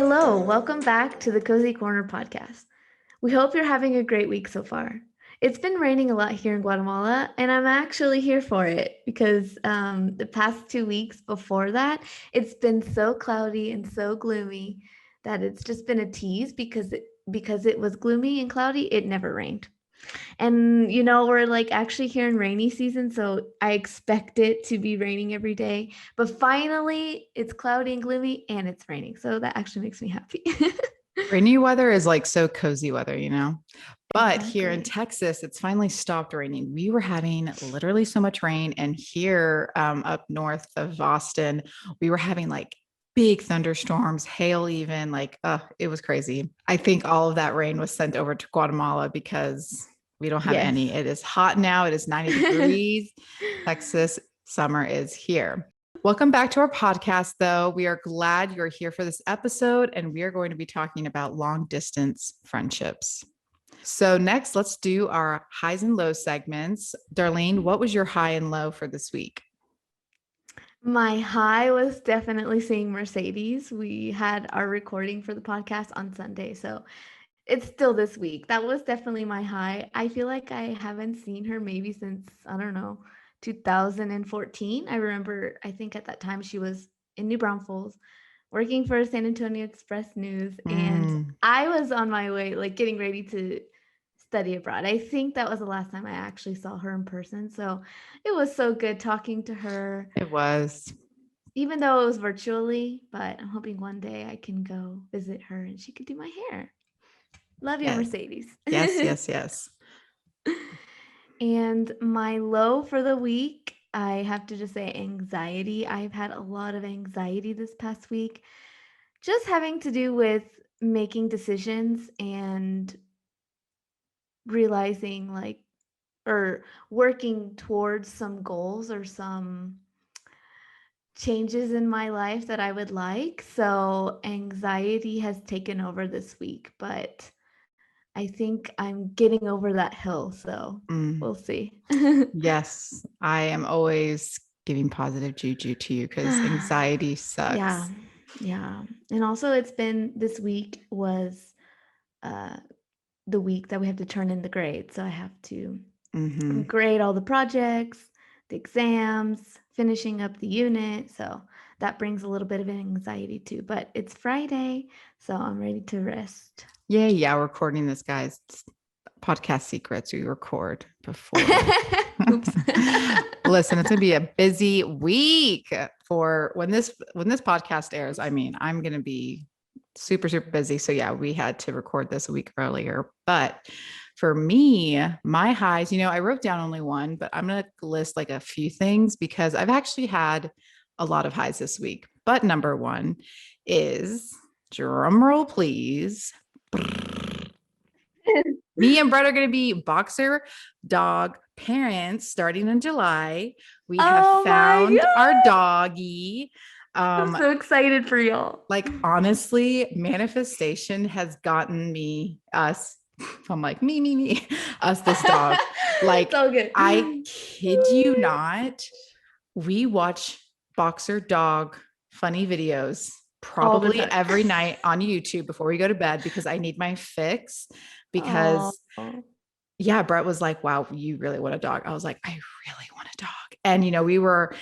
Hello, welcome back to the Cozy Corner podcast. We hope you're having a great week so far. It's been raining a lot here in Guatemala, and I'm actually here for it because the past 2 weeks before that, it's been so cloudy and so gloomy that it's just been a tease because it was gloomy and cloudy, it never rained. And we're like actually here in rainy season, so I expect it to be raining every day. But finally, it's cloudy and gloomy and it's raining. So that actually makes me happy. Rainy weather is like so cozy weather. But here in Exactly. Texas, it's finally stopped raining. We were having literally so much rain. And here up north of Austin, we were having like big thunderstorms, hail, even like, it was crazy. I think all of that rain was sent over to Guatemala because we don't have Yes. any. It is hot now. It is 90 degrees. Texas summer is here. Welcome back to our podcast, though. We are glad you're here for this episode, and we are going to be talking about long distance friendships. So, next, let's do our highs and lows segments. Darlene, what was your high and low for this week? My high was definitely seeing Mercedes. We had our recording for the podcast on Sunday, so it's still this week. That was definitely my high. I feel like I haven't seen her maybe since, I don't know, 2014. I remember, I think at that time she was in New Braunfels working for San Antonio Express News, and Mm, I was on my way, like getting ready to study abroad. I think that was the last time I actually saw her in person. So it was so good talking to her, it was. even though it was virtually, but I'm hoping one day I can go visit her and she could do my hair. Love you, Yes, Mercedes. yes, yes, yes. And my low for the week, I have to just say anxiety. I've had a lot of anxiety this past week, just having to do with making decisions and realizing or working towards some goals or some changes in my life that I would like. So anxiety has taken over this week, but I think I'm getting over that hill. So Mm, we'll see. yes, I am always giving positive juju to you because anxiety Yeah. sucks. Yeah. And also it's been this week was uh the week that we have to turn in the grades. So I have to Hmm. grade all the projects, the exams, finishing up the unit. So that brings a little bit of anxiety too. But it's Friday, so I'm ready to rest. Yeah, yeah, recording this, guys. Podcast secrets we record before. Oops. Listen, it's gonna be a busy week for when this podcast airs. I mean, I'm gonna be super, super busy. So yeah, we had to record this a week earlier. But for me, my highs, I wrote down only one, but I'm gonna list like a few things because I've actually had a lot of highs this week. But number one is drum roll, please. Me and Brett are going to be boxer dog parents starting in July. We have Oh my found our god. doggie. I'm Um, so excited for y'all. like honestly, manifestation has gotten us. I'm like, me, us, this dog. It's Like, all good. I kid you not, we watch boxer dog funny videos All the probably time. every night on YouTube before we go to bed because I need my fix. Oh. Because yeah, Brett was like, wow, you really want a dog. I was like, I really want a dog. And, we were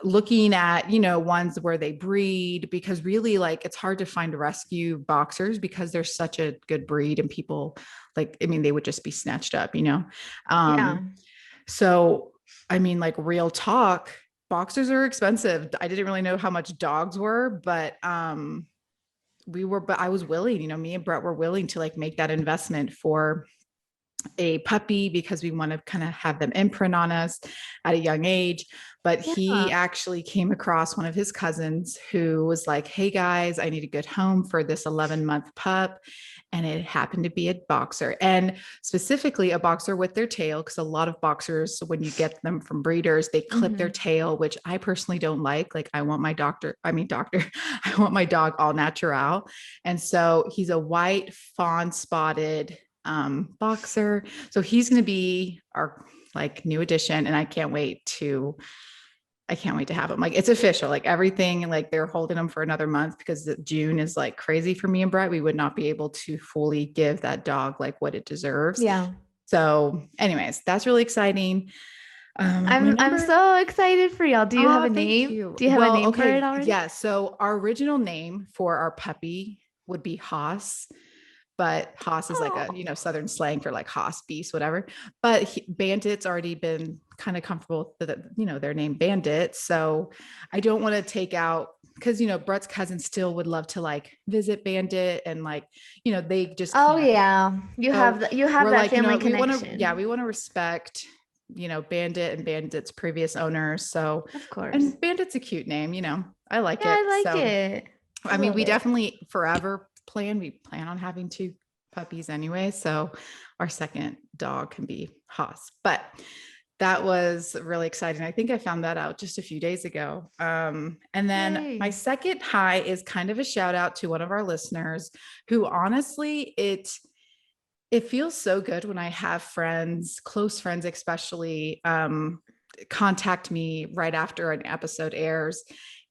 looking at, ones where they breed because really like it's hard to find rescue boxers because they're such a good breed and people like, I mean, they would just be snatched up. Yeah. Um, so, I mean, like real talk, boxers are expensive. I didn't really know how much dogs were, but, but I was willing, me and Brett were willing to like make that investment for a puppy because we want to kind of have them imprint on us at a young age. But he Yeah. actually came across one of his cousins who was like, hey guys, I need a good home for this 11-month pup. And it happened to be a boxer, and specifically a boxer with their tail. Because a lot of boxers, when you get them from breeders, they clip their Mhm. tail, which I personally don't like. Like, I want my doctor, I want my dog all natural. And so he's a white fawn spotted boxer. So he's going to be our like new addition. And I can't wait to I can't wait to have him. Like it's official, like everything, like they're holding him for another month because June is like crazy for me and Brett. We would not be able to fully give that dog like what it deserves. Yeah. So anyways, that's really exciting. My I'm number. so excited for y'all. Do you have Oh, a thank name? you. Do you have a Well, name for it okay. already? Yeah. So our original name for our puppy would be Haas, but Haas is like a, Oh. Southern slang for like Haas beast, whatever. But Bandit's already been kind of comfortable with, their name Bandit. So I don't want to take out, because, Brett's cousin still would love to like visit Bandit and like, they just Oh can't. yeah. So You have we're that like, family we connection. want to respect, Bandit and Bandit's previous owners. So, Of course. and Bandit's a cute name, I like Yeah, it. I like So, it. I I mean, love we it. definitely we plan on having two puppies anyway. So our second dog can be Haas, but that was really exciting. I think I found that out just a few days ago. And then my Yay. second high is kind of a shout out to one of our listeners who honestly, it feels so good when I have friends, close friends, especially, contact me right after an episode airs,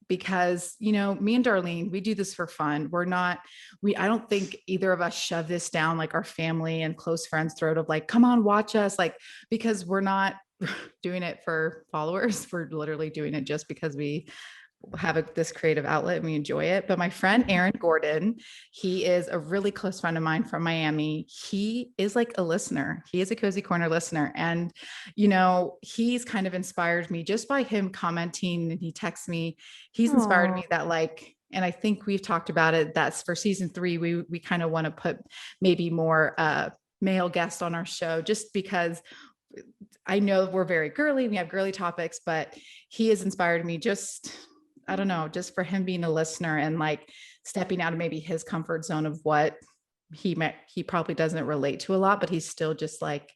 because me and Darlene, we do this for fun. I don't think either of us shove this down like our family and close friends throat of like, come on, watch us, like, because we're not doing it for followers. We're literally doing it just because we have this creative outlet and we enjoy it. But my friend Aaron Gordon, he is a really close friend of mine from Miami. He is like a listener. He is a Cozy Corner listener. And, he's kind of inspired me just by him commenting, and he texts me. He's inspired me Oh. that like, and I think we've talked about it, that's for season 3, we kind of want to put maybe more male guests on our show, just because I know we're very girly, we have girly topics, but he has inspired me just, I don't know, just for him being a listener and like stepping out of maybe his comfort zone of what he probably doesn't relate to a lot, but he's still just like,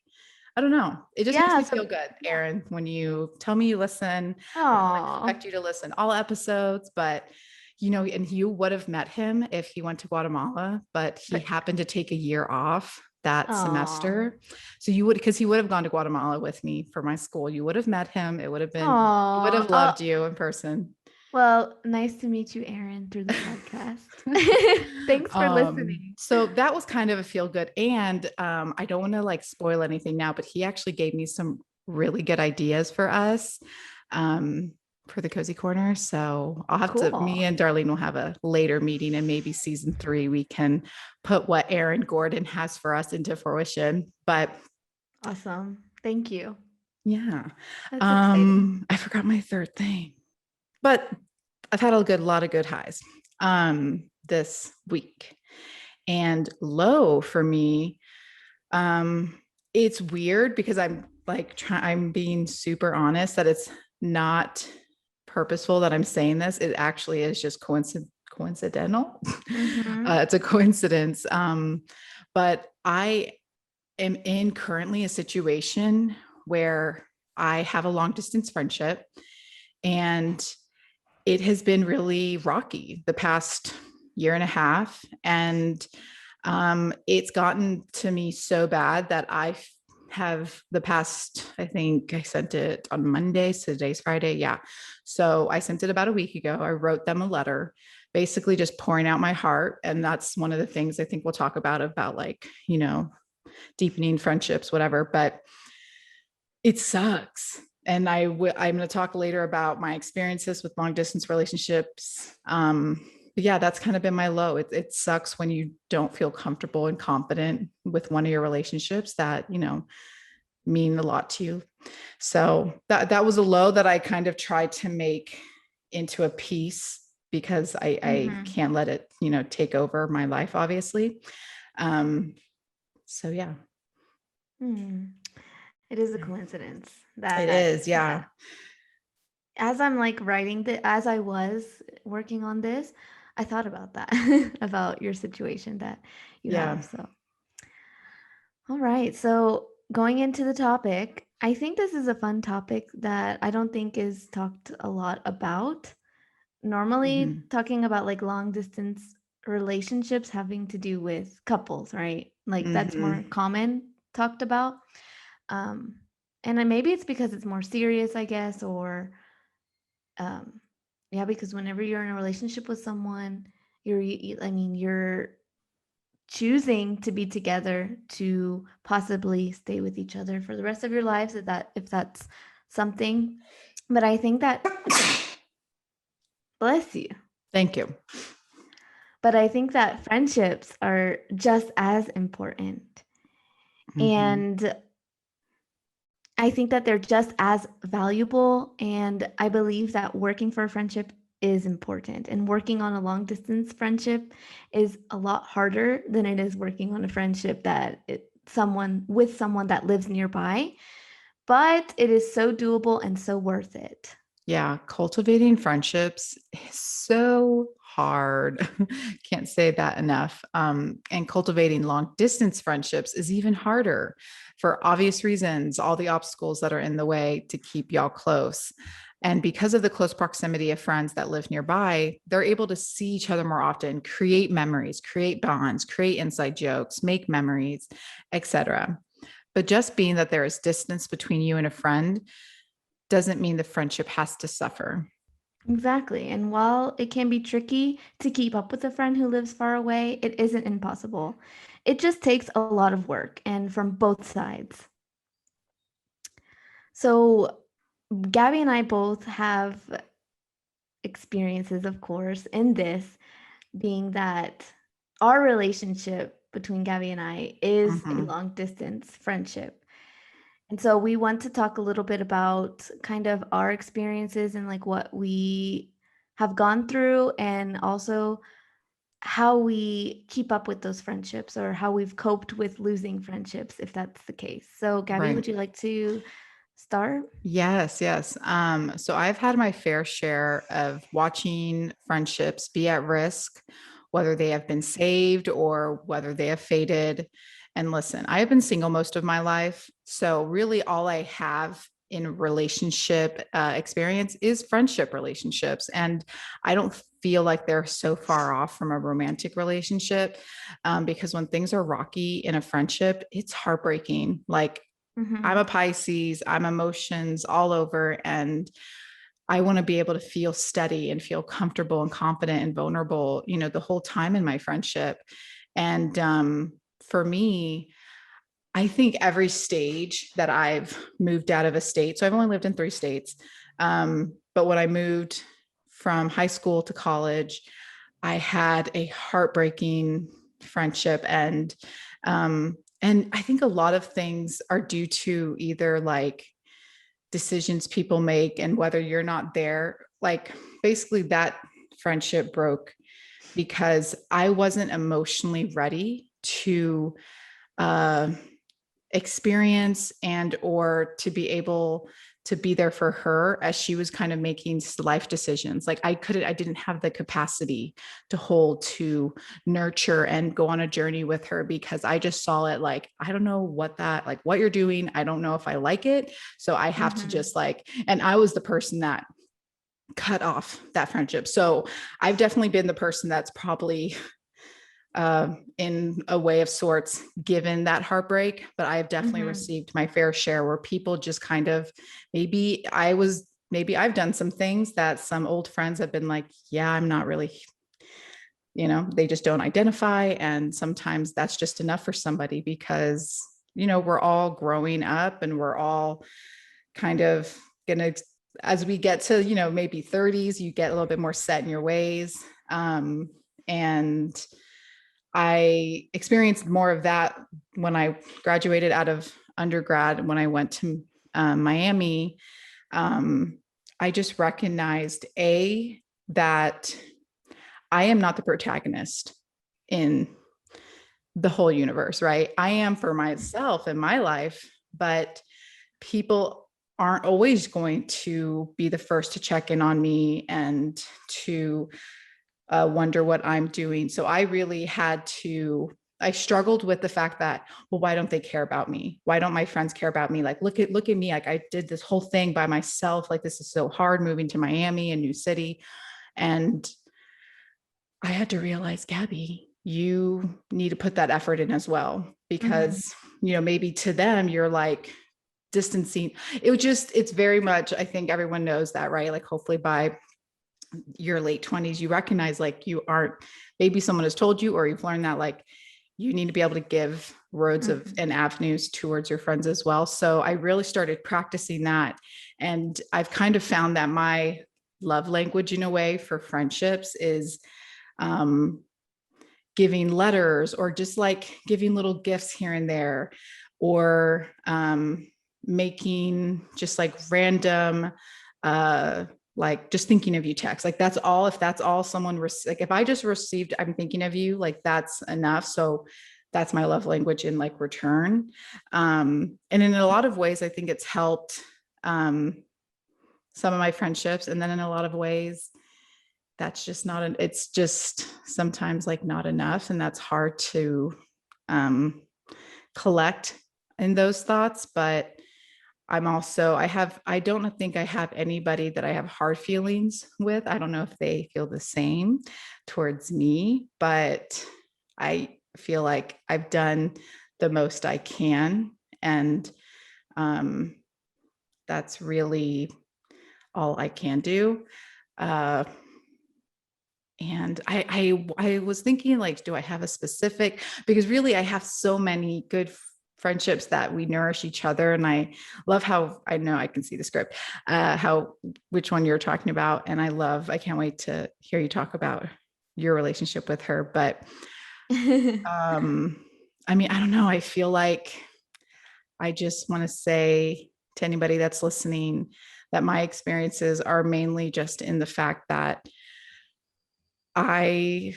I don't know. It just makes Yeah, me so feel good, Aaron, when you tell me you listen. I don't oh. expect you to listen all episodes, but and you would have met him if he went to Guatemala, but he happened to take a year off that Oh. semester. So because he would have gone to Guatemala with me for my school. You would have met him. It would have been, he would have Oh. loved you in person. Well, nice to meet you, Aaron, through the podcast. Thanks for listening. So that was kind of a feel good. And I don't want to like spoil anything now, but he actually gave me some really good ideas for us for the Cozy Corner. So I'll have to, me Cool. and Darlene will have a later meeting, and maybe season 3, we can put what Aaron Gordon has for us into fruition. But Awesome. Thank you. yeah, That's exciting. I forgot my third thing, but I've had a lot of good highs this week. And low for me, it's weird because I'm like I'm being super honest that it's not purposeful that I'm saying this. It actually is just coincidental. Mm-hmm. It's a coincidence. But I am in currently a situation where I have a long distance friendship, and it has been really rocky the past year and a half. And it's gotten to me so bad that I have the past, I think I sent it on Monday, so today's Friday. Yeah. So I sent it about a week ago. I wrote them a letter, basically just pouring out my heart. And that's one of the things I think we'll talk about like, deepening friendships, whatever, but it sucks. And I'm going to talk later about my experiences with long distance relationships. But yeah, that's kind of been my low. It sucks when you don't feel comfortable and confident with one of your relationships that, mean a lot to you. So that was a low that I kind of tried to make into a piece, because I Mm-hmm. can't let it, take over my life, obviously. So yeah. Hmm. It is a coincidence that It is. Yeah. as I'm like as I was working on this, I thought about that, about your situation that you Yeah. have. So, all right. So, going into the topic, I think this is a fun topic that I don't think is talked a lot about. Normally, Mm-hmm. talking about like long distance relationships having to do with couples, right? Like that's Mm-hmm. more common talked about. Um, and then maybe it's because it's more serious, I guess, or Um, yeah, because whenever you're in a relationship with someone, you're choosing to be together to possibly stay with each other for the rest of your lives, if that's something. But I think that, bless you. Thank you. But I think that friendships are just as important. And I think that they're just as valuable. And I believe that working for a friendship is important. And working on a long distance friendship is a lot harder than it is working on a friendship someone that lives nearby. But it is so doable and so worth it. Yeah, cultivating friendships is so hard. Can't say that enough. And cultivating long distance friendships is even harder for obvious reasons, all the obstacles that are in the way to keep y'all close. And because of the close proximity of friends that live nearby, they're able to see each other more often, create memories, create bonds, create inside jokes, make memories, etc. But just being that there is distance between you and a friend doesn't mean the friendship has to suffer. Exactly. And while it can be tricky to keep up with a friend who lives far away, it isn't impossible. It just takes a lot of work and from both sides. So, Gabby and I both have experiences, of course, in this, being that our relationship between Gabby and I is a Mm-hmm. long distance friendship. And so we want to talk a little bit about kind of our experiences and like what we have gone through, and also how we keep up with those friendships or how we've coped with losing friendships, if that's the case. So, Gabby, Right. would you like to start? Yes, yes. So I've had my fair share of watching friendships be at risk, whether they have been saved or whether they have faded. And listen, I have been single most of my life. So really all I have in relationship experience is friendship relationships. And I don't feel like they're so far off from a romantic relationship, because when things are rocky in a friendship, it's heartbreaking. Like, I'm a Mm-hmm. Pisces, I'm emotions all over. And I want to be able to feel steady and feel comfortable and confident and vulnerable, the whole time in my friendship. And for me, I think every stage that I've moved out of a state, so I've only lived in 3 states. But when I moved from high school to college, I had a heartbreaking friendship. And I think a lot of things are due to either like decisions people make and whether you're not there. Like basically that friendship broke because I wasn't emotionally ready to uh, experience and or to be able to be there for her as she was kind of making life decisions. Like I didn't have the capacity to hold, to nurture and go on a journey with her, because I just saw it like, I don't know what you're doing, I don't know if I like it, so I have to Mm-hmm. just like, and I was the person that cut off that friendship. So I've definitely been the person that's probably in a way of sorts given that heartbreak, but I have definitely Mm-hmm. received my fair share where people just kind of, maybe I've done some things that some old friends have been like, yeah, I'm not really, they just don't identify. And sometimes that's just enough for somebody because, we're all growing up and we're all kind of gonna, as we get to, maybe 30s, you get a little bit more set in your ways. And I experienced more of that when I graduated out of undergrad. When I went to Miami, um, I just recognized that I am not the protagonist in the whole universe, right? I am for myself in my life, but people aren't always going to be the first to check in on me and to wonder what I'm doing. So I struggled with the fact that, well, why don't they care about me? Why don't my friends care about me? Like, look at me. Like I did this whole thing by myself. Like this is so hard moving to Miami, a new city. And I had to realize, Gabby, you need to put that effort in as well, Mm-hmm. because, maybe to them, you're like distancing. It's very much, I think everyone knows that, right? Like hopefully by your late 20s, you recognize like you aren't, maybe someone has told you, or you've learned that like you need to be able to give roads of and avenues towards your friends as well. So I really started practicing that. And I've kind of found that my love language in a way for friendships is giving letters, or just like giving little gifts here and there, or making just like random like just thinking of you text. Like that's all, if that's all someone like if I just received, I'm thinking of you, like that's enough. So that's my love language in like return. And in a lot of ways, I think it's helped some of my friendships. And then in a lot of ways, that's just not, it's just sometimes like not enough. And that's hard to collect in those thoughts. But I don't think I have anybody that I have hard feelings with. I don't know if they feel the same towards me, but I feel like I've done the most I can. And that's really all I can do. And I was thinking like, do I have a specific, because really I have so many good friendships that we nourish each other. And I love how, I know I can see the script, which one you're talking about. And I can't wait to hear you talk about your relationship with her. But I mean, I don't know. I feel like I just want to say to anybody that's listening that my experiences are mainly just in the fact that I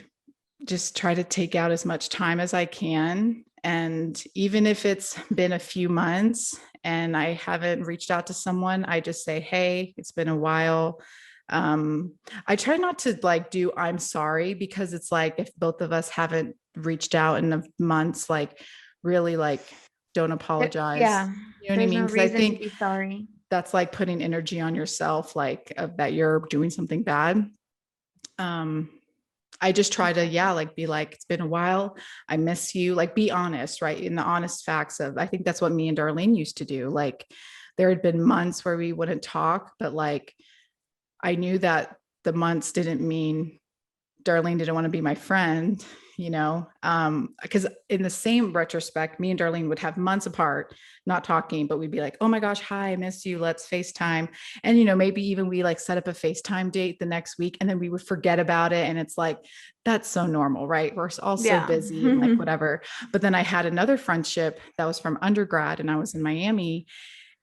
just try to take out as much time as I can. And even if it's been a few months and I haven't reached out to someone, I just say, hey, it's been a while. I try not to like do I'm sorry, because it's like if both of us haven't reached out in months, like really like don't apologize. Yeah. You know what I mean? No Because I think to be sorry. That's like putting energy on yourself, like that you're doing something bad. I just try to, like be like, it's been a while. I miss you. Like be honest, right? In the honest facts of, I think that's what me and Darlene used to do. Like there had been months where we wouldn't talk, but like, I knew that the months didn't mean Darlene didn't want to be my friend, because in the same retrospect, me and Darlene would have months apart, not talking, but we'd be like, oh my gosh, hi, I miss you. Let's FaceTime. And, maybe even we like set up a FaceTime date the next week and then we would forget about it. And it's like, that's so normal, right? We're all so busy and like whatever. But then I had another friendship that was from undergrad and I was in Miami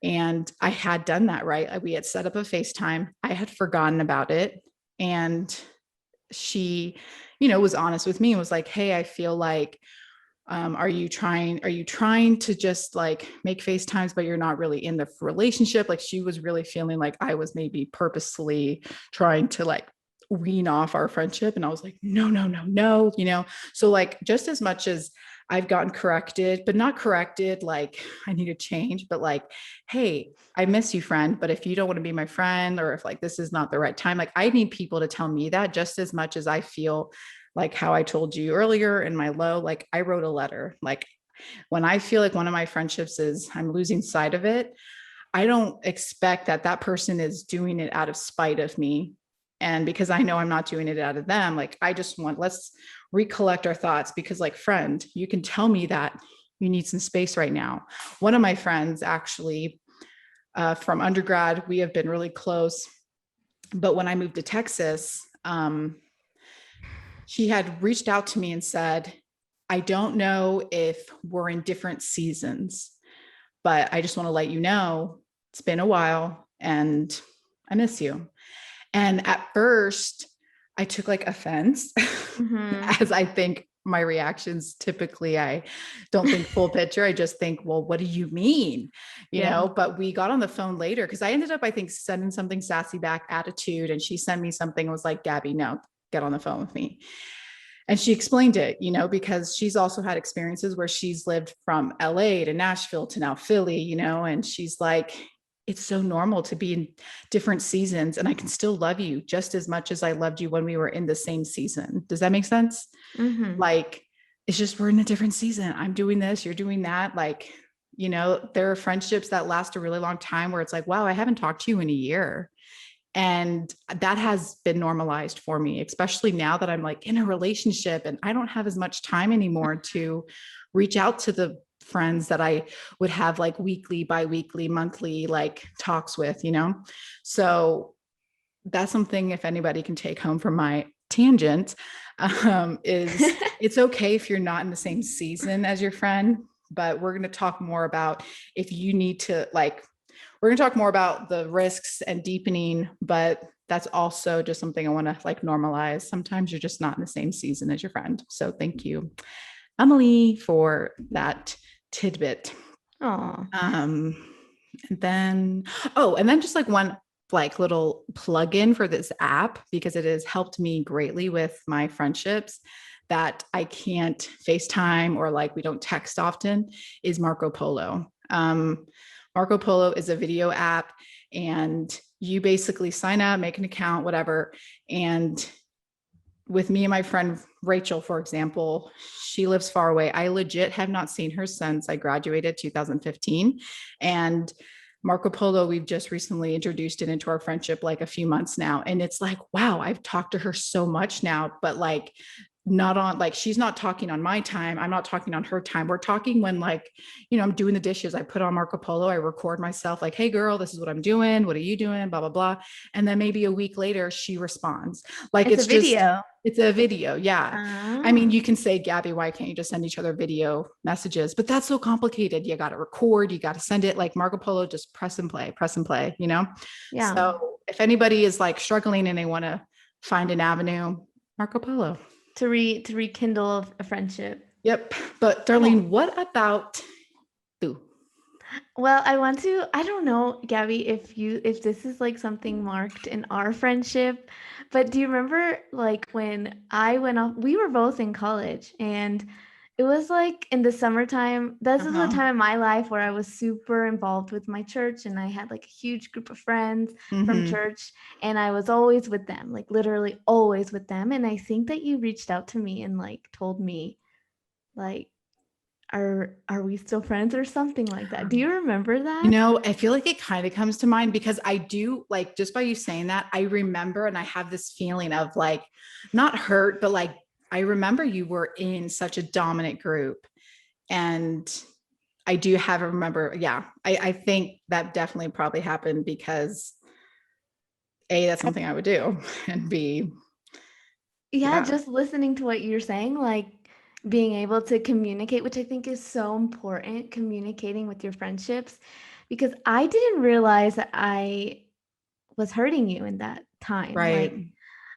and I had done that, right? We had set up a FaceTime. I had forgotten about it. And she, was honest with me and was like, hey, I feel like, are you trying to just like make FaceTimes, but you're not really in the relationship? Like she was really feeling like I was maybe purposefully trying to like wean off our friendship. And I was like, no, so like, just as much as I've gotten corrected, but not corrected, like I need to change, but like, hey, I miss you, friend. But if you don't want to be my friend, or if like, this is not the right time, like I need people to tell me that just as much as I feel like how I told you earlier in my low, like I wrote a letter. Like when I feel like one of my friendships is I'm losing sight of it, I don't expect that person is doing it out of spite of me. And because I know I'm not doing it out of them, like I just want, let's recollect our thoughts, because like, friend, you can tell me that you need some space right now. One of my friends actually from undergrad, we have been really close. But when I moved to Texas, she had reached out to me and said, I don't know if we're in different seasons, but I just want to let you know it's been a while and I miss you. And at first I took like offense, as I think my reactions typically, I don't think full picture. I just think, well, what do you mean? You know, but we got on the phone later because I ended up, I think, sending something sassy back, attitude. And she sent me something, was like, Gabby, no, get on the phone with me. And she explained it, because she's also had experiences where she's lived from LA to Nashville to now Philly, and she's like, it's so normal to be in different seasons and I can still love you just as much as I loved you when we were in the same season. Does that make sense? Like, it's just, we're in a different season. I'm doing this, you're doing that. Like, You know, there are friendships that last a really long time where it's like, wow, I haven't talked to you in a year. And that has been normalized for me, especially now that I'm like in a relationship and I don't have as much time anymore to reach out to the friends that I would have like weekly, bi-weekly, monthly, like talks with, you know? So that's something, if anybody can take home from my tangent, is it's okay if you're not in the same season as your friend, but we're going to talk more about if you need to like, we're going to talk more about the risks and deepening, but that's also just something I want to like normalize. Sometimes you're just not in the same season as your friend. So thank you, Emily, for that tidbit. Oh, And then, and then just like one like little plug-in for this app, because it has helped me greatly with my friendships that I can't FaceTime or like we don't text often, is Marco Polo. Marco Polo is a video app, and you basically sign up, make an account, whatever. And with me and my friend Rachel, for example, she lives far away. I legit have not seen her since I graduated 2015. And Marco Polo, we've just recently introduced it into our friendship like a few months now. And it's like, wow, I've talked to her so much now, but like not on, like, she's not talking on my time. I'm not talking on her time. We're talking when like, you know, I'm doing the dishes. I put on Marco Polo, I record myself like, hey girl, this is what I'm doing. What are you doing? Blah, blah, blah. And then maybe a week later she responds. Like it's a video. It's a video. Yeah. I mean, you can say, Gabby, why can't you just send each other video messages? But that's so complicated. You got to record, you got to send it. Like Marco Polo, just press and play, you know? Yeah. So if anybody is like struggling and they want to find an avenue, Marco Polo. To rekindle a friendship. Yep. But Darlene, what about you? Well, I don't know, Gabby, if this is like something marked in our friendship, but do you remember like when I went off, we were both in college, and it was like in the summertime. This is the time in my life where I was super involved with my church, and I had like a huge group of friends from church, and I was always with them, like literally always with them. And I think that you reached out to me and like told me like, are we still friends or something like that? Do you remember that? You know, I feel like it kind of comes to mind because I do, like, just by you saying that, I remember, and I have this feeling of like, not hurt, but like, I remember you were in such a dominant group, and I do have a remember. Yeah. I think that definitely probably happened because A, that's something I would do, and B, yeah, just listening to what you're saying, like being able to communicate, which I think is so important, communicating with your friendships, because I didn't realize that I was hurting you in that time. right. Like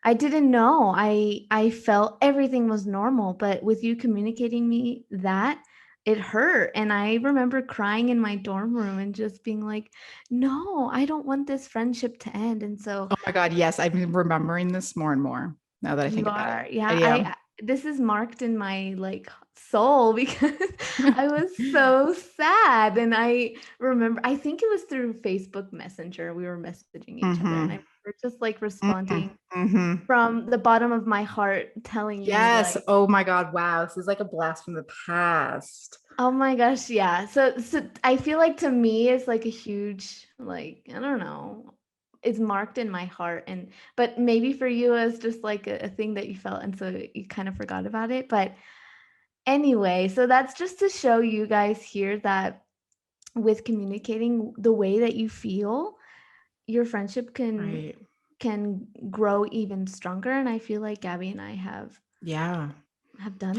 I didn't know. I felt everything was normal, but with you communicating me that, it hurt. And I remember crying in my dorm room and just being like, no, I don't want this friendship to end. And so Oh my God. Yes. I've been remembering this more and more now that I think about it. yeah, this is marked in my like soul because I was so sad. And I remember, I think it was through Facebook Messenger. We were messaging each other, and I remember just like responding from the bottom of my heart, telling you yes. like, Oh my God. Wow. This is like a blast from the past. oh my gosh, yeah. So I feel like to me it's like a huge, like, I don't know, it's marked in my heart. And but maybe for you it's just like a thing that you felt, and so you kind of forgot about it. But anyway, so that's just to show you guys here that with communicating the way that you feel, your friendship can grow even stronger. And I feel like Gabby and I have done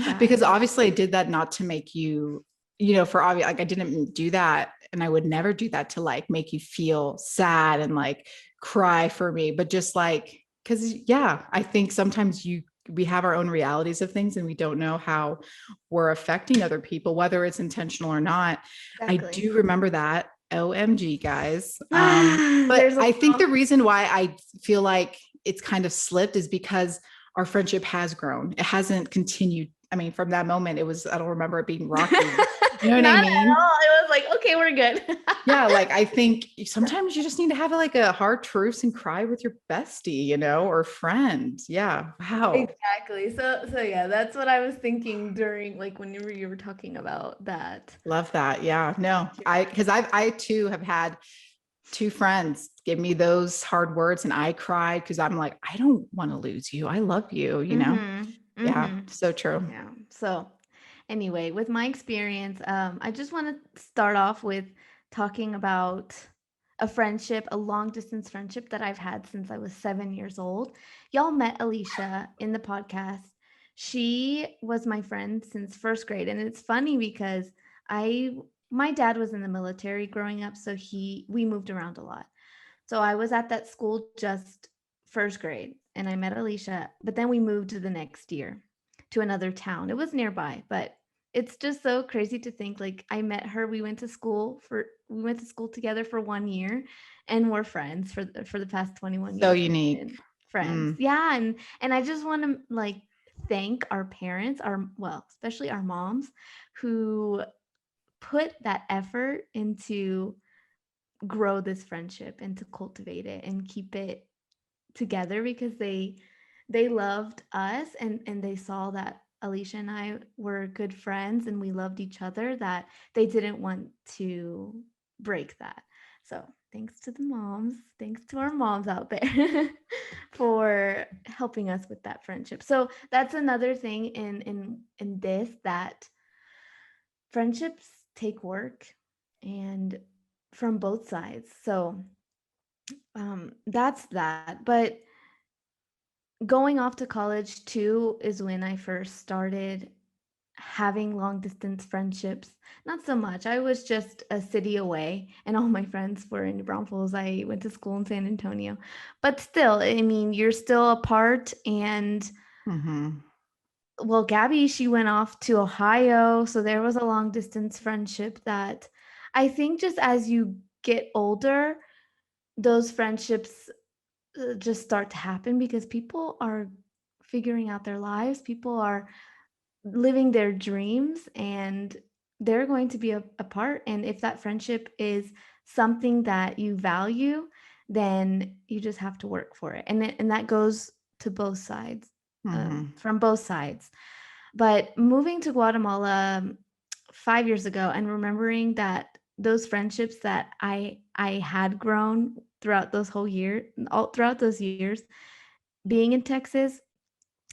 that. Because obviously I did that not to make you, you know, for obvious, like I didn't do that, and I would never do that to like make you feel sad and like cry for me, but just like, because I think sometimes we have our own realities of things and we don't know how we're affecting other people, whether it's intentional or not. Exactly. I do remember that. OMG, guys. But I think the reason why I feel like it's kind of slipped is because our friendship has grown. It hasn't continued I mean, from that moment, I don't remember it being rocky. You know what I Not at mean? all. It was like, okay, we're good. Yeah, like I think sometimes you just need to have like a hard truce and cry with your bestie, or friend. Yeah. Wow. Exactly. So yeah, that's what I was thinking during like whenever you were talking about that. Love that. Yeah. No, because I too have had two friends give me those hard words and I cried because I'm like, I don't want to lose you. I love you. Mm-hmm. Yeah. Mm-hmm. So true. Yeah. So anyway, with my experience, I just want to start off with talking about a friendship, a long distance friendship that I've had since I was 7 years old. Y'all met Alicia in the podcast. She was my friend since first grade. And it's funny because my dad was in the military growing up, so we moved around a lot. So I was at that school just first grade and I met Alicia, but then we moved to the next year to another town. It was nearby, but it's just so crazy to think like I met her. We went to school together for 1 year and we're friends for the past 21 So years. We've unique. been friends. Mm. Yeah, and I just want to like thank our parents, especially our moms who put that effort into grow this friendship and to cultivate it and keep it together because they loved us and they saw that Alicia and I were good friends and we loved each other, that they didn't want to break that. So thanks to the moms, thanks to our moms out there for helping us with that friendship. So that's another thing in this, that friendships take work and from both sides. So that's that. But going off to college too is when I first started having long distance friendships. Not so much. I was just a city away and all my friends were in New Braunfels. I went to school in San Antonio. But still, I mean, you're still apart. And Mm-hmm. well, Gabby, she went off to Ohio. So there was a long distance friendship that I think just as you get older, those friendships just start to happen because people are figuring out their lives. People are living their dreams and they're going to be apart. And if that friendship is something that you value, then you just have to work for it. And that goes to both sides, Mm-hmm. from both sides. But moving to Guatemala 5 years ago and remembering that those friendships that I had grown throughout throughout those years, being in Texas,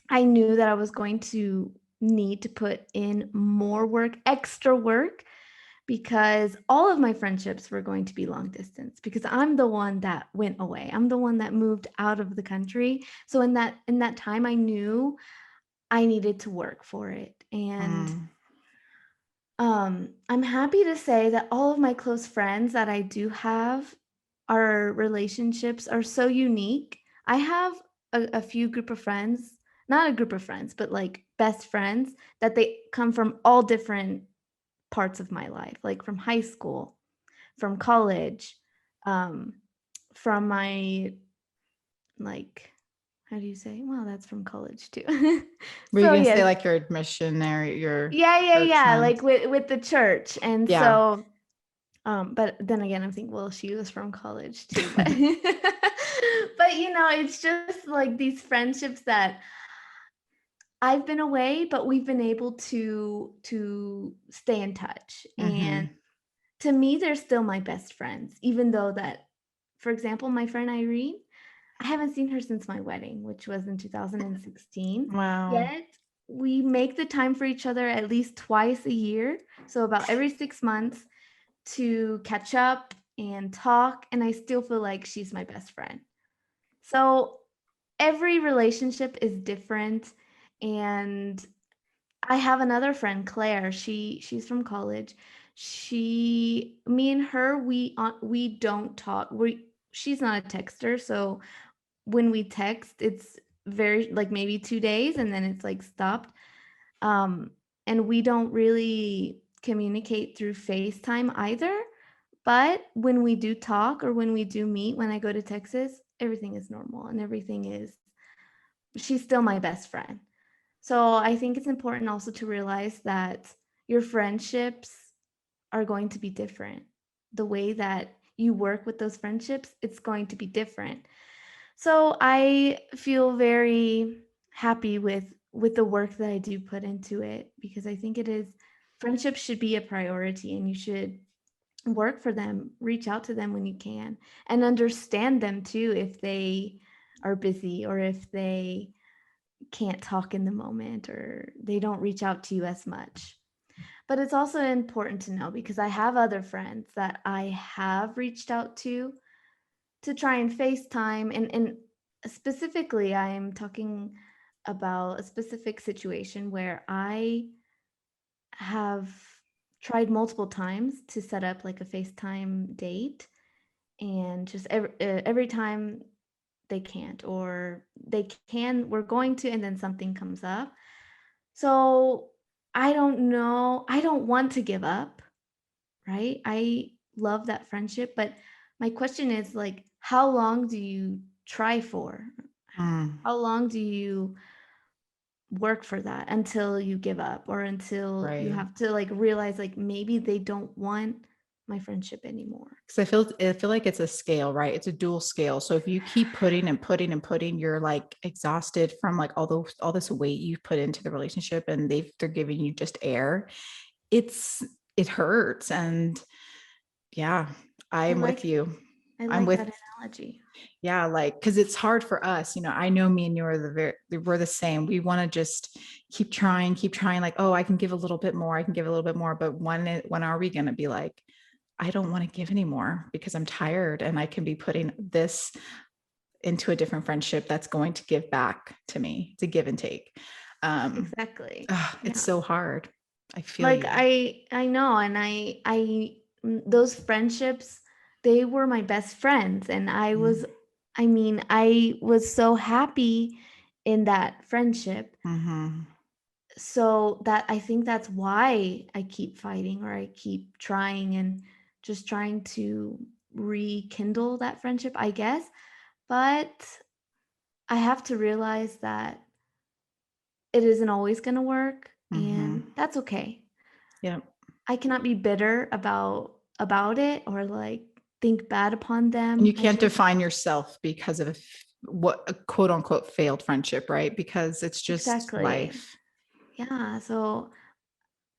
I knew that I was going to need to put in more work, extra work, because all of my friendships were going to be long distance because I'm the one that went away. I'm the one that moved out of the country. So in that time I knew I needed to work for it. And Mm. I'm happy to say that all of my close friends that I do have, our relationships are so unique. I have a few group of friends, not a group of friends, but like best friends that they come from all different parts of my life, like from high school, from college, um, from my like how do you say? Well, that's from college too. Were you So gonna say yes, like your missionary, your church yeah, friends? like with the church. And Yeah. so but then again I'm thinking, well, she was from college too, but but it's just like these friendships that I've been away, but we've been able to stay in touch. And Mm-hmm. to me, they're still my best friends, even though that, for example, my friend Irene, I haven't seen her since my wedding, which was in 2016. Wow. Yet we make the time for each other at least twice a year. So about every 6 months to catch up and talk. And I still feel like she's my best friend. So every relationship is different. And I have another friend, Claire. She's from college. Me and her, we don't talk. She's not a texter, so when we text, it's very like maybe 2 days and then it's like stopped. Um, and we don't really communicate through FaceTime either. But when we do talk or when we do meet, when I go to Texas, everything is normal and everything is, she's still my best friend. So I think it's important also to realize that your friendships are going to be different. The way that you work with those friendships, it's going to be different. So I feel very happy with the work that I do put into it, because I think it is, friendship should be a priority, and you should work for them, reach out to them when you can, and understand them too if they are busy, or if they can't talk in the moment, or they don't reach out to you as much. But it's also important to know, because I have other friends that I have reached out to try and FaceTime, and specifically I'm talking about a specific situation where I have tried multiple times to set up like a FaceTime date, and just every time they can't, or they can, we're going to, and then something comes up. So I don't know, I don't want to give up, right? I love that friendship, but my question is, like, how long do you try for? Mm, How long do you work for that until you give up, or until you right. have to like realize like maybe they don't want my friendship anymore? Because I feel like it's a scale, right? It's a dual scale. So if you keep putting and putting and putting, you're like exhausted from like all this weight you put into the relationship, and they're giving you just air. It's it hurts. And yeah, I I'm with like you. I I'm like with that analogy. Yeah, like because it's hard for us. I know me and you are we're the same. We want to just keep trying, like, oh, I can give a little bit more, I can give a little bit more. But when are we gonna be like, I don't want to give anymore because I'm tired, and I can be putting this into a different friendship that's going to give back to me. It's a give and take. Um, Exactly. it's Yeah. so hard. I feel Like you. I know, and those friendships, they were my best friends, and Mm-hmm. I was so happy in that friendship. Mm-hmm. So that, I think that's why I keep fighting, or I keep trying, and just trying to rekindle that friendship, I guess. But I have to realize that it isn't always going to work, Mm-hmm. and that's okay. Yeah. I cannot be bitter about it, or like think bad upon And you them. I can't just define yourself because of what a quote unquote failed friendship, right? Because it's just exactly. life. Yeah, so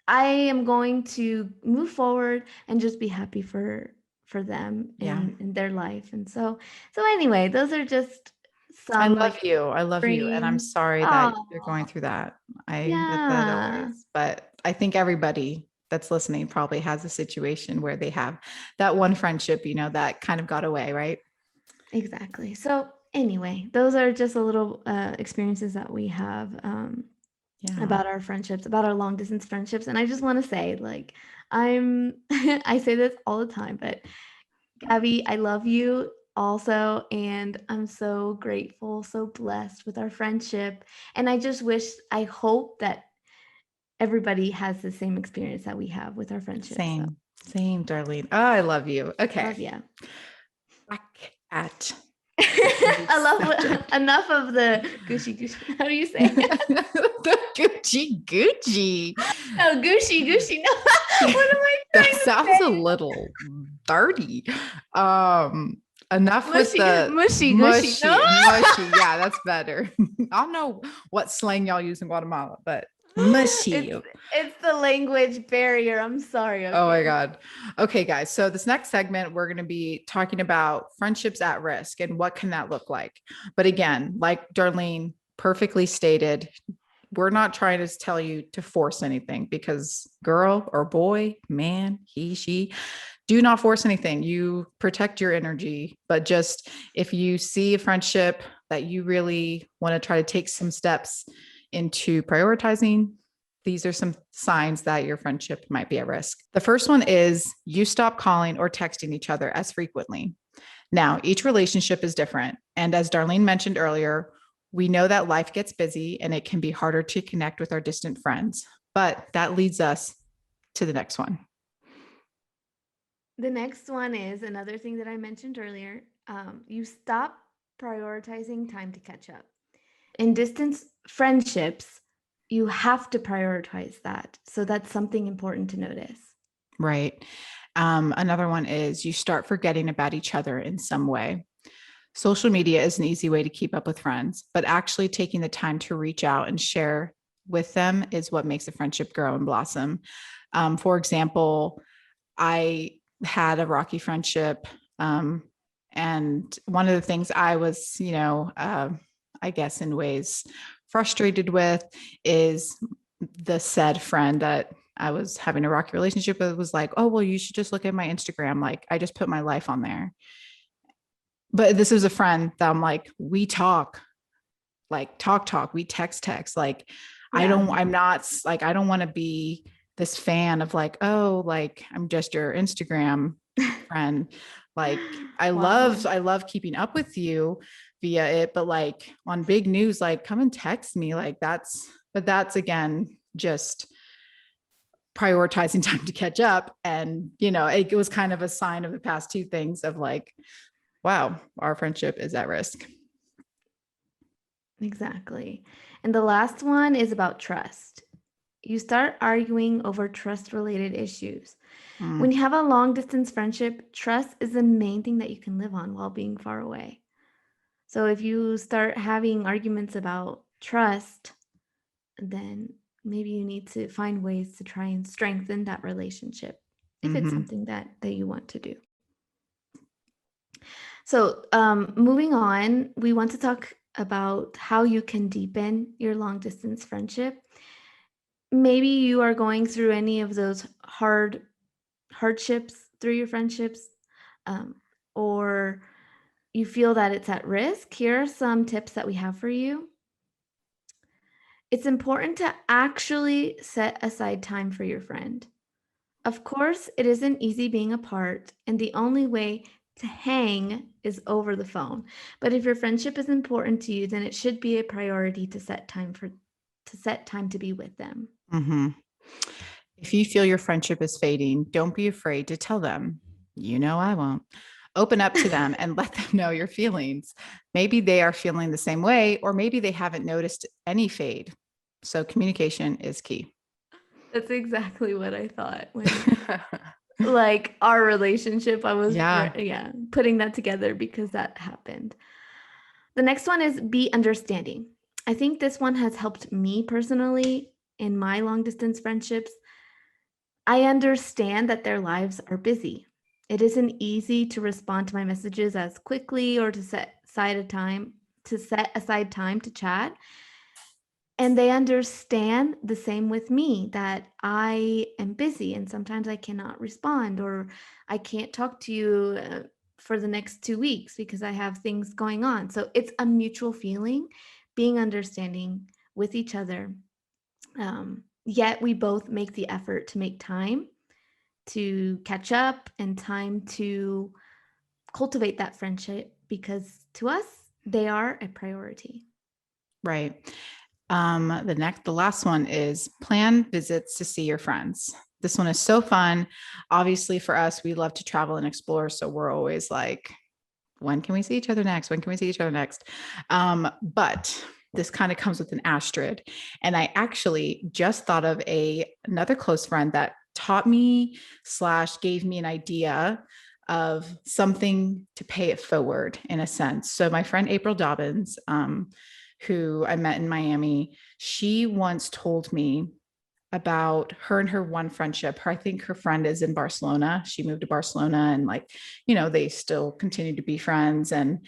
I am going to move forward and just be happy for them Yeah. in their life. And so anyway, those are just I some love like you. I love you. And I'm extreme. sorry that Oh, you're going through that. That yeah. always, but I think everybody that's listening probably has a situation where they have that one friendship, that kind of got away, right? Exactly. So anyway, those are just a little experiences that we have Yeah. about our friendships, about our long distance friendships. And I just want to say, like, I'm, I say this all the time, but Gabby, I love you also. And I'm so grateful, so blessed with our friendship. And I hope that everybody has the same experience that we have with our friendship. So Same, Darlene. Oh, I love you. Okay. love you. Back at the I love subject. enough of the gushy gushy. How do you say it? The Gucci Gucci. No, gushy gushy. No, what am I That trying to sounds a say? little dirty. Um, Enough with Mushy, the mushy, gushy. No, mushy. Yeah, that's better. I don't know what slang y'all use in Guatemala, but mushy. it's the language barrier. I'm sorry. Oh my Okay. God. Okay, guys. So this next segment, we're going to be talking about friendships at risk and what can that look like. But again, like Darlene perfectly stated, we're not trying to tell you to force anything, because girl or boy, man, he, she, do not force anything. You protect your energy. But just if you see a friendship that you really want to try to take some steps into prioritizing, these are some signs that your friendship might be at risk. The first one is you stop calling or texting each other as frequently. Now, each relationship is different. And as Darlene mentioned earlier, we know that life gets busy and it can be harder to connect with our distant friends. But that leads us to the next one. The next one is another thing that I mentioned earlier. You stop prioritizing time to catch up. In distance friendships, you have to prioritize that. So that's something important to notice. Right. Another one is you start forgetting about each other in some way. Social media is an easy way to keep up with friends, but actually taking the time to reach out and share with them is what makes a friendship grow and blossom. For example, I had a rocky friendship. And one of the things I was, I guess in ways frustrated with is the said friend that I was having a rocky relationship with was like, oh, well, you should just look at my Instagram. Like I just put my life on there. But this is a friend that I'm like, we talk, like talk, we text. Like, Yeah. I'm not like, I don't want to be this fan of like, oh, like I'm just your Instagram friend. Like Wow. I love keeping up with you via it, but like on big news, like come and text me. Like that's again, just prioritizing time to catch up. And, it was kind of a sign of the past two things of like, wow, our friendship is at risk. Exactly. And the last one is about trust. You start arguing over trust related issues. When Mm, you have a long distance friendship, trust is the main thing that you can live on while being far away. So if you start having arguments about trust, then maybe you need to find ways to try and strengthen that relationship if it's mm-hmm. something that you want to do. So, moving on, we want to talk about how you can deepen your long distance friendship. Maybe you are going through any of those hardships through your friendships, um, or you feel that it's at risk. Here are some tips that we have for you. It's important to actually set aside time for your friend. Of course, it isn't easy being apart, and the only way to hang is over the phone. But if your friendship is important to you, then it should be a priority to set time to be with them. Mm-hmm. If you feel your friendship is fading, don't be afraid to tell them. I won't. Open up to them and let them know your feelings. Maybe they are feeling the same way, or maybe they haven't noticed any fade. So communication is key. That's exactly what I thought when like our relationship, I was Yeah. yeah, putting that together because that happened. The next one is be understanding. I think this one has helped me personally in my long distance friendships. I understand that their lives are busy. It isn't easy to respond to my messages as quickly or to set aside time to chat. And they understand the same with me that I am busy and sometimes I cannot respond or I can't talk to you for the next 2 weeks because I have things going on. So it's a mutual feeling, being understanding with each other. Yet we both make the effort to make time to catch up and time to cultivate that friendship because to us, they are a priority. Right. The last one is plan visits to see your friends. This one is so fun. Obviously, for us, we love to travel and explore. So we're always like, when can we see each other next? When can we see each other next? But this kind of comes with an asterisk. And I actually just thought of another close friend that taught me / gave me an idea of something to pay it forward in a sense. So my friend April Dobbins, who I met in Miami, she once told me about her and her one friendship. I think her friend is in Barcelona. She moved to Barcelona and they still continue to be friends. And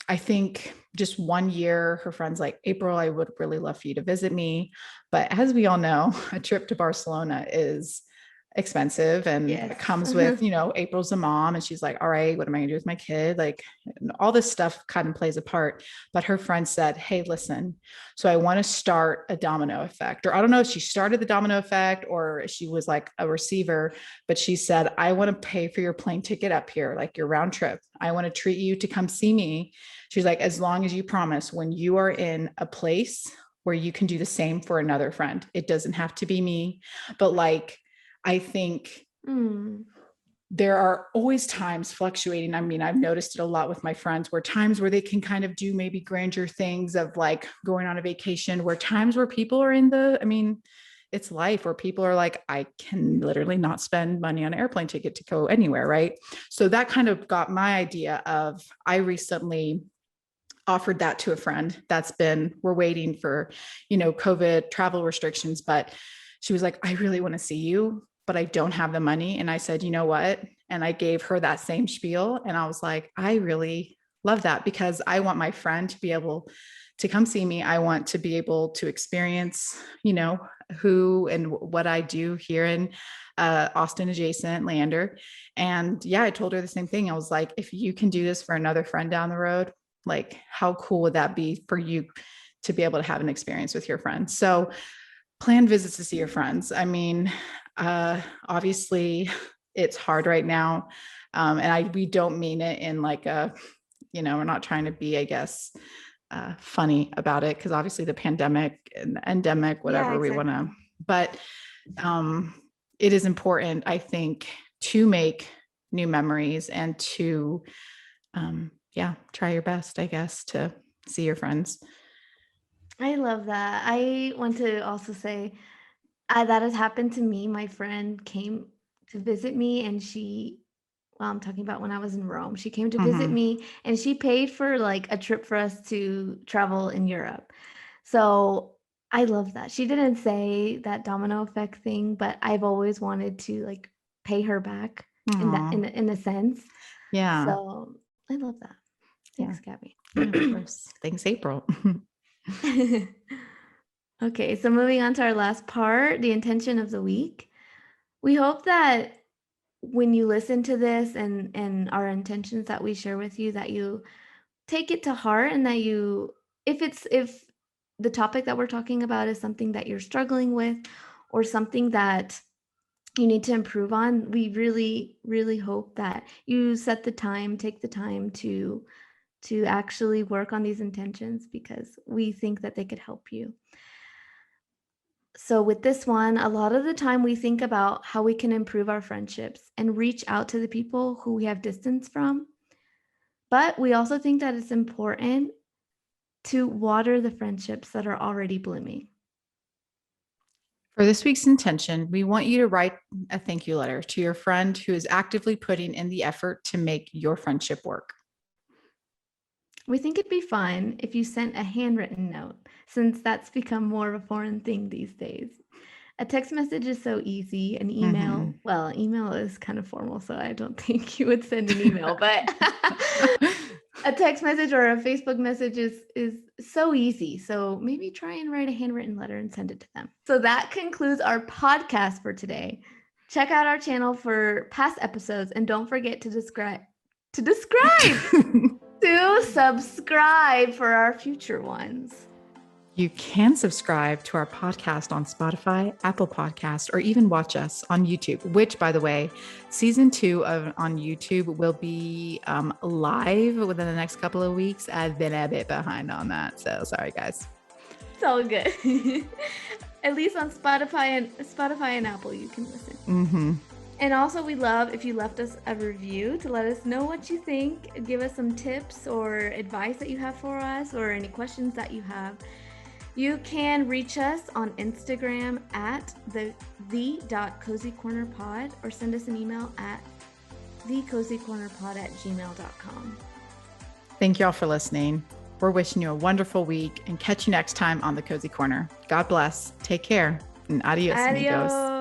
I think just one year, her friend's like, April, I would really love for you to visit me. But as we all know, a trip to Barcelona is expensive and Yes. it comes with, April's a mom and she's like, all right, what am I gonna do with my kid? Like all this stuff kind of plays a part. But her friend said, hey, listen, so I want to start a domino effect. Or I don't know if she started the domino effect or she was like a receiver, but she said, I want to pay for your plane ticket up here, like your round trip. I want to treat you to come see me. She's like, as long as you promise when you are in a place where you can do the same for another friend. It doesn't have to be me, but like, I think Mm. there are always times fluctuating. I mean, I've noticed it a lot with my friends, where times where they can kind of do maybe grandeur things of like going on a vacation, where times where people are it's life where people are like, I can literally not spend money on an airplane ticket to go anywhere. Right. So that kind of got my idea of, I recently offered that to a friend we're waiting for, COVID travel restrictions, but she was like, I really want to see you, but I don't have the money. And I said, you know what? And I gave her that same spiel. And I was like, I really love that, because I want my friend to be able to come see me. I want to be able to experience, who and what I do here in Austin adjacent Lander. And yeah, I told her the same thing. I was like, if you can do this for another friend down the road, like how cool would that be for you to be able to have an experience with your friends? So plan visits to see your friends. I mean, obviously it's hard right now. And we don't mean it in like we're not trying to be, I guess, funny about it, because obviously the pandemic and the endemic, whatever we want to, but it is important, I think, to make new memories and to, try your best, I guess, to see your friends. I love that. I want to also say that has happened to me. My friend came to visit me, and I'm talking about when I was in Rome. She came to visit me, and she paid for like a trip for us to travel in Europe. So I love that. She didn't say that domino effect thing, but I've always wanted to like pay her back in a sense. Yeah. So I love that. Thanks, Gabby. Yeah, of course. Thanks, April. Okay, so moving on to our last part, the intention of the week. We hope that when you listen to this and our intentions that we share with you, that you take it to heart, and that if the topic that we're talking about is something that you're struggling with, or something that you need to improve on, we really, really hope that you take the time to actually work on these intentions, because we think that they could help you. So with this one, a lot of the time we think about how we can improve our friendships and reach out to the people who we have distance from. But we also think that it's important to water the friendships that are already blooming. For this week's intention, we want you to write a thank you letter to your friend who is actively putting in the effort to make your friendship work. We think it'd be fun if you sent a handwritten note, since that's become more of a foreign thing these days. A text message is so easy. An email, well, email is kind of formal, so I don't think you would send an email, but a text message or a Facebook message is so easy. So maybe try and write a handwritten letter and send it to them. So that concludes our podcast for today. Check out our channel for past episodes, and don't forget to subscribe for our future ones. You can subscribe to our podcast on Spotify, Apple Podcasts, or even watch us on YouTube, which, by the way, season 2 on YouTube will be live within the next couple of weeks. I've been a bit behind on that, so sorry, guys. It's all good. At least on Spotify and Apple, you can listen. And also, we love if you left us a review to let us know what you think. Give us some tips or advice that you have for us, or any questions that you have. You can reach us on Instagram at the.cozycornerpod, or send us an email at thecozycornerpod@gmail.com. Thank you all for listening. We're wishing you a wonderful week, and catch you next time on The Cozy Corner. God bless. Take care, and adios, amigos.